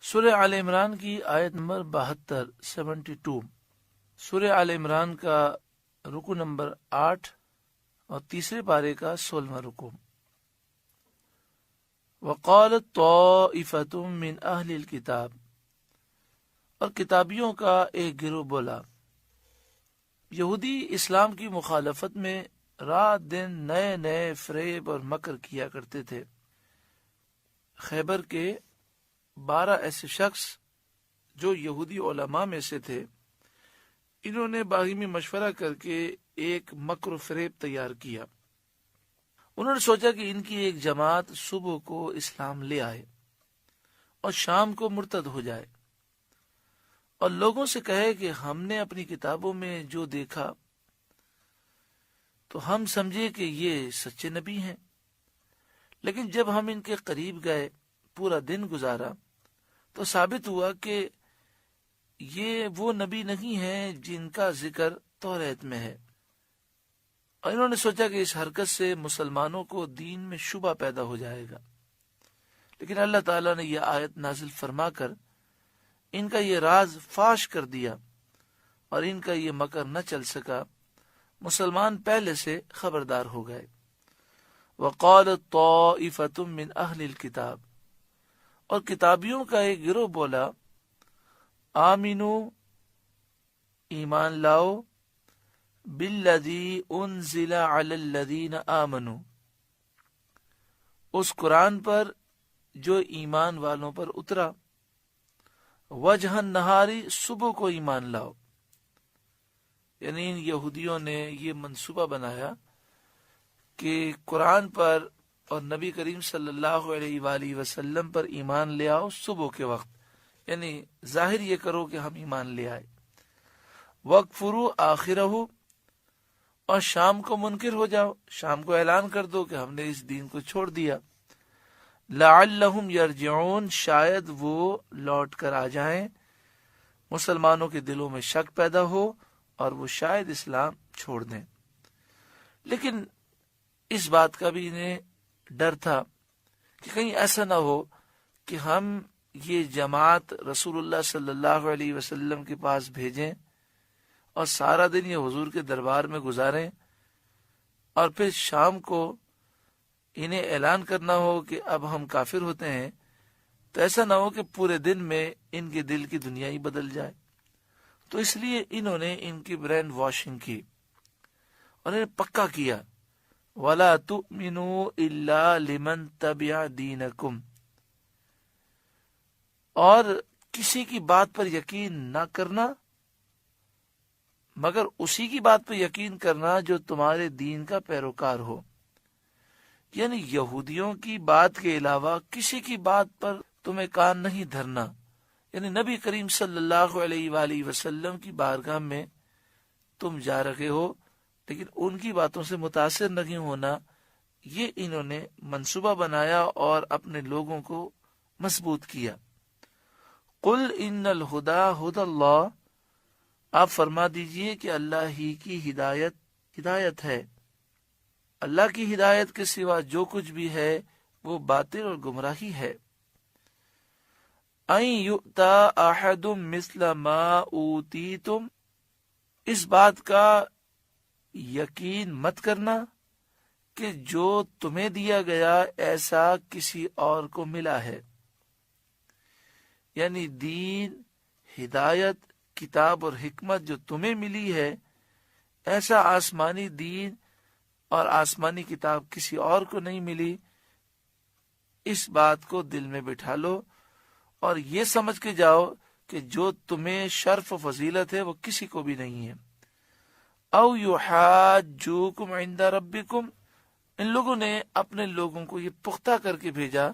سورہ آل عمران کی آیت نمبر 72 سورہ آل عمران کا رکو نمبر 8 اور تیسرے پارے کا 16واں رکو۔ وقالت طائفۃ من اہل الکتاب، اور کتابیوں کا ایک گروہ بولا۔ یہودی اسلام کی مخالفت میں رات دن نئے نئے فریب اور مکر کیا کرتے تھے۔ خیبر کے 12 ایسے شخص جو یہودی علماء میں سے تھے، انہوں نے باہمی مشورہ کر کے ایک مکر و فریب تیار کیا۔ انہوں نے سوچا کہ ان کی ایک جماعت صبح کو اسلام لے آئے اور شام کو مرتد ہو جائے، اور لوگوں سے کہے کہ ہم نے اپنی کتابوں میں جو دیکھا تو ہم سمجھے کہ یہ سچے نبی ہیں، لیکن جب ہم ان کے قریب گئے، پورا دن گزارا، تو ثابت ہوا کہ یہ وہ نبی نہیں ہیں جن کا ذکر توریت میں ہے۔ اور انہوں نے سوچا کہ اس حرکت سے مسلمانوں کو دین میں شبہ پیدا ہو جائے گا، لیکن اللہ تعالیٰ نے یہ آیت نازل فرما کر ان کا یہ راز فاش کر دیا، اور ان کا یہ مکر نہ چل سکا۔ مسلمان پہلے سے خبردار ہو گئے۔ وقالت طائفۃ من اہل الکتاب، اور کتابیوں کا ایک گروہ بولا، آمنو، ایمان لاؤ، بالذی انزل علی الذین آمنوا، اس قرآن پر جو ایمان والوں پر اترا، وجہ النہاری، صبح کو ایمان لاؤ۔ یعنی ان یہودیوں نے یہ منصوبہ بنایا کہ قرآن پر اور نبی کریم صلی اللہ علیہ وآلہ وسلم پر ایمان لے آؤ صبح کے وقت، یعنی ظاہر یہ کرو کہ ہم ایمان لے آئے۔ وَاکْفُرُوا آخِرَہُ، اور شام کو منکر ہو جاؤ، شام کو اعلان کر دو کہ ہم نے اس دین کو چھوڑ دیا۔ لعلہم یرجعون، شاید وہ لوٹ کر آ جائیں، مسلمانوں کے دلوں میں شک پیدا ہو اور وہ شاید اسلام چھوڑ دیں۔ لیکن اس بات کا بھی انہیں ڈر تھا کہ کہیں ایسا نہ ہو کہ ہم یہ جماعت رسول اللہ صلی اللہ علیہ وسلم کے پاس بھیجیں اور سارا دن یہ حضور کے دربار میں گزاریں، اور پھر شام کو انہیں اعلان کرنا ہو کہ اب ہم کافر ہوتے ہیں، تو ایسا نہ ہو کہ پورے دن میں ان کے دل کی دنیا ہی بدل جائے۔ تو اس لیے انہوں نے ان کی برین واشنگ کی اور انہیں پکا کیا، وَلَا تُؤْمِنُوا إِلَّا لِمَنْ تَبِعَ دِينَكُمْ، اور کسی کی بات پر یقین نہ کرنا مگر اسی کی بات پر یقین کرنا جو تمہارے دین کا پیروکار ہو۔ یعنی یہودیوں کی بات کے علاوہ کسی کی بات پر تمہیں کان نہیں دھرنا، یعنی نبی کریم صلی اللہ علیہ وآلہ وسلم کی بارگاہ میں تم جا رہے ہو لیکن ان کی باتوں سے متاثر نہیں ہونا۔ یہ انہوں نے منصوبہ بنایا اور اپنے لوگوں کو مضبوط کیا۔ قل ان الہدی ھدی اللہ، آپ فرما دیجئے کہ اللہ ہی کی ہدایت ہے، اللہ کی ہدایت کے سوا جو کچھ بھی ہے وہ باطل اور گمراہی ہے۔ ان یؤتی احد مثل ما اوتیتم، اس بات کا یقین مت کرنا کہ جو تمہیں دیا گیا ایسا کسی اور کو ملا ہے، یعنی دین، ہدایت، کتاب اور حکمت جو تمہیں ملی ہے، ایسا آسمانی دین اور آسمانی کتاب کسی اور کو نہیں ملی۔ اس بات کو دل میں بٹھا لو اور یہ سمجھ کے جاؤ کہ جو تمہیں شرف و فضیلت ہے وہ کسی کو بھی نہیں ہے۔ او یحاجوکم عند ربکم، ان لوگوں نے اپنے لوگوں کو یہ پختہ کر کے بھیجا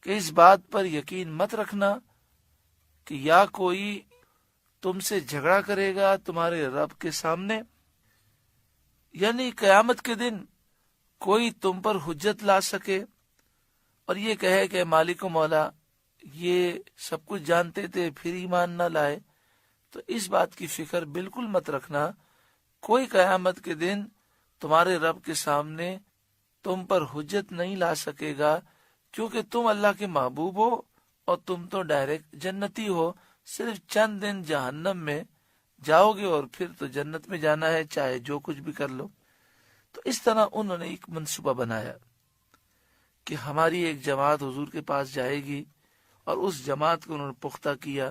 کہ اس بات پر یقین مت رکھنا کہ یا کوئی تم سے جھگڑا کرے گا تمہارے رب کے سامنے، یعنی قیامت کے دن کوئی تم پر حجت لا سکے اور یہ کہے کہ مالک و مولا یہ سب کچھ جانتے تھے پھر ایمان نہ لائے، تو اس بات کی فکر بالکل مت رکھنا۔ کوئی قیامت کے دن تمہارے رب کے سامنے تم پر حجت نہیں لا سکے گا، کیونکہ تم اللہ کے محبوب ہو اور تم تو ڈائریکٹ جنتی ہو، صرف چند دن جہنم میں جاؤ گے اور پھر تو جنت میں جانا ہے، چاہے جو کچھ بھی کر لو۔ تو اس طرح انہوں نے ایک منصوبہ بنایا کہ ہماری ایک جماعت حضور کے پاس جائے گی، اور اس جماعت کو انہوں نے پختہ کیا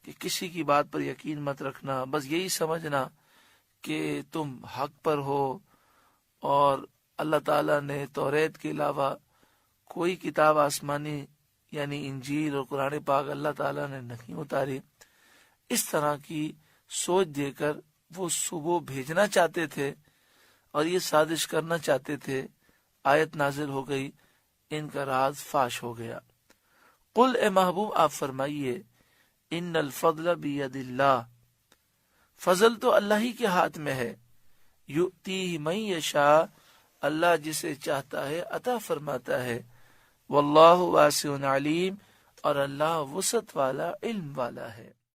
کہ کسی کی بات پر یقین مت رکھنا، بس یہی سمجھنا کہ تم حق پر ہو، اور اللہ تعالیٰ نے توریت کے علاوہ کوئی کتاب آسمانی یعنی انجیل اور قرآن پاک اللہ تعالیٰ نے نہیں اتاری۔ اس طرح کی سوچ دے کر وہ صبح بھیجنا چاہتے تھے اور یہ سازش کرنا چاہتے تھے۔ آیت نازل ہو گئی، ان کا راز فاش ہو گیا۔ قل اے محبوب آپ فرمائیے، ان الفضل بید اللہ، فضل تو اللہ ہی کے ہاتھ میں ہے، یؤتیہ من یشاء، اللہ جسے چاہتا ہے عطا فرماتا ہے، واللہ واسع علیم، اور اللہ وسعت والا، علم والا ہے۔